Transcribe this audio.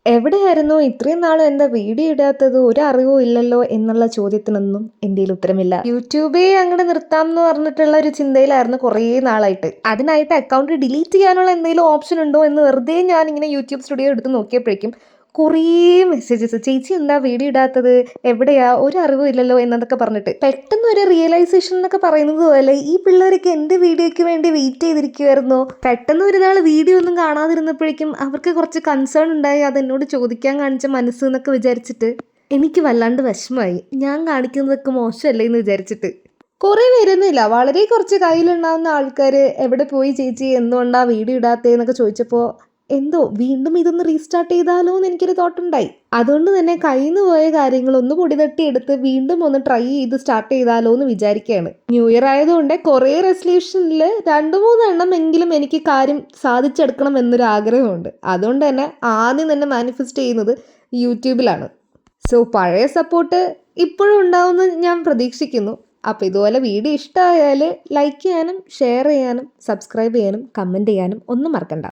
എവിടെയായിരുന്നു ഇത്രയും നാളും എന്താ വീഡിയോ ഇടാത്തത്? ഒരു അറിവും ഇല്ലല്ലോ എന്നുള്ള ചോദ്യത്തിനൊന്നും എന്റെയിൽ ഉത്തരമില്ല. യൂട്യൂബേ അങ്ങോട്ട് നിർത്താം എന്ന് പറഞ്ഞിട്ടുള്ള ഒരു ചിന്തയിലായിരുന്നു കുറേ നാളായിട്ട്. അതിനായിട്ട് അക്കൗണ്ട് ഡിലീറ്റ് ചെയ്യാനുള്ള എന്തെങ്കിലും ഓപ്ഷൻ ഉണ്ടോ എന്ന് വെറുതെ ഞാൻ ഇങ്ങനെ യൂട്യൂബ് സ്റ്റുഡിയോ എടുത്ത് നോക്കിയപ്പോഴേക്കും കുറേ മെസ്സേജസ്, ചേച്ചി എന്താ വീഡിയോ ഇടാത്തത്, എവിടെയാ, ഒരു അറിവും ഇല്ലല്ലോ എന്നതൊക്കെ പറഞ്ഞിട്ട് പെട്ടെന്ന് ഒരു റിയലൈസേഷൻ എന്നൊക്കെ പറയുന്നത് പോലെ ഈ പിള്ളേരൊക്കെ എൻ്റെ വീഡിയോയ്ക്ക് വേണ്ടി വെയിറ്റ് ചെയ്തിരിക്കുമായിരുന്നോ. പെട്ടെന്ന് ഒരു നാൾ വീഡിയോ ഒന്നും കാണാതിരുന്നപ്പോഴേക്കും അവർക്ക് കുറച്ച് കൺസേൺ ഉണ്ടായി, അതെന്നോട് ചോദിക്കാൻ കാണിച്ച മനസ്സ് എന്നൊക്കെ വിചാരിച്ചിട്ട് എനിക്ക് വല്ലാണ്ട് വിഷമമായി. ഞാൻ കാണിക്കുന്നതൊക്കെ മോശമല്ലേ എന്ന് വിചാരിച്ചിട്ട്. കുറേ പേരൊന്നുമില്ല, വളരെ കുറച്ച് കയ്യിലുണ്ടാവുന്ന ആൾക്കാർ എവിടെ പോയി ചേച്ചി, എന്തുകൊണ്ടാ വീഡിയോ ഇടാത്തതെന്നൊക്കെ ചോദിച്ചപ്പോൾ എന്തോ വീണ്ടും ഇതൊന്ന് റീസ്റ്റാർട്ട് ചെയ്താലോ എന്ന് എനിക്കൊരു തോട്ടുണ്ടായി. അതുകൊണ്ട് തന്നെ കയ്യിൽ നിന്ന് പോയ കാര്യങ്ങൾ ഒന്ന് പൊടി തട്ടി എടുത്ത് വീണ്ടും ഒന്ന് ട്രൈ ചെയ്ത് സ്റ്റാർട്ട് ചെയ്താലോ എന്ന് വിചാരിക്കുകയാണ്. ന്യൂ ഇയർ ആയതുകൊണ്ട് കുറേ റെസൊല്യൂഷനിൽ 2-3 എണ്ണം എങ്കിലും എനിക്ക് കാര്യം സാധിച്ചെടുക്കണം എന്നൊരു ആഗ്രഹമുണ്ട്. അതുകൊണ്ട് തന്നെ ആദ്യം തന്നെ മാനിഫെസ്റ്റ് ചെയ്യുന്നത് യൂട്യൂബിലാണ്. സോ പഴയ സപ്പോർട്ട് ഇപ്പോഴും ഉണ്ടാവുമെന്ന് ഞാൻ പ്രതീക്ഷിക്കുന്നു. അപ്പോൾ ഇതുപോലെ വീഡിയോ ഇഷ്ടമായാൽ ലൈക്ക് ചെയ്യാനും ഷെയർ ചെയ്യാനും സബ്സ്ക്രൈബ് ചെയ്യാനും കമൻറ്റ് ചെയ്യാനും ഒന്നും മറക്കണ്ട.